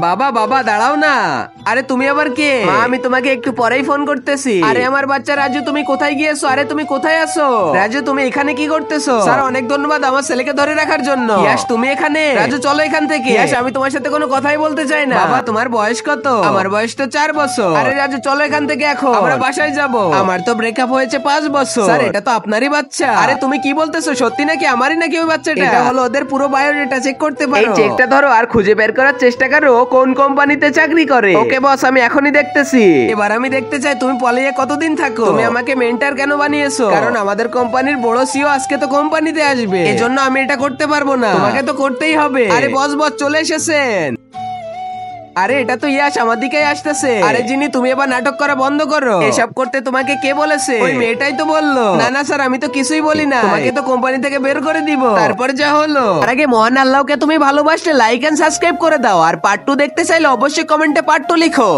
বাবা বাবা দাঁড়াও না। আরে তুমি আবার কে? মা আমি তোমাকে একটু পরেই ফোন করতেছি। আরে আমার বাচ্চা রাজু তুমি কোথায় গিয়েছো? আরে তুমি কোথায় আছো? রাজু তুমি এখানে কি করতেছো? স্যার অনেক ধন্যবাদ আমার ছেলেকে ধরে রাখার জন্য। ইয়াস তুমি এখানে? রাজু চলো এখান থেকে। ইয়াস আমি তোমার সাথে কোনো কথাই বলতে চাই না। বাবা তোমার বয়স কত? আমার বয়স তো 4 বছর। আরে রাজু চলো এখান থেকে এখন আমরা বাসায় যাব। আমার তো ব্রেকআপ হয়েছে 5 বছর। স্যার এটা তো আপনারই বাচ্চা। আরে তুমি কি বলতেছো? সত্যি নাকি আমারই নাকি ওই বাচ্চাটা? এটা হলো ওদের পুরো বায়োডাটা চেক করতে পারো। এই চেকটা ধরো আর খুঁজে বের করার চেষ্টা করো কোন কোম্পানিতে চাকরি করে। ওকে বস আমি এখনই দেখতেছি। এবার আমি দেখতে চাই তুমি পালিয়ে কতদিন থাকো। তুমি আমাকে মেন্টর কেন বানিয়েছো? কারণ আমাদের কোম্পানির বড় সিও আজকে তো কোম্পানিতে আসবে, এজন্য আমি এটা করতে পারবো না। তোমাকে তো করতেই হবে। আরে বস বস চলে এসেছেন। আরে এটা তো ইয়াস আমার দিকেই আসতেছে। আরে জিনি তুমি এবার নাটক করা বন্ধ করো। এসব করতে তোমাকে কে বলেছে? ওই মেয়েটাই তো বললো। না না স্যার আমি তো কিছুই বলি না। তোমাকে তো কোম্পানি থেকে বের করে দিব। তারপরে যা হলো। তার আগে মহান আল্লাহকে তুমি ভালোবাসলে লাইক এন্ড সাবস্ক্রাইব করে দাও। আর পার্ট 2 দেখতে চাইলে অবশ্যই কমেন্টে পার্ট 2 লিখো।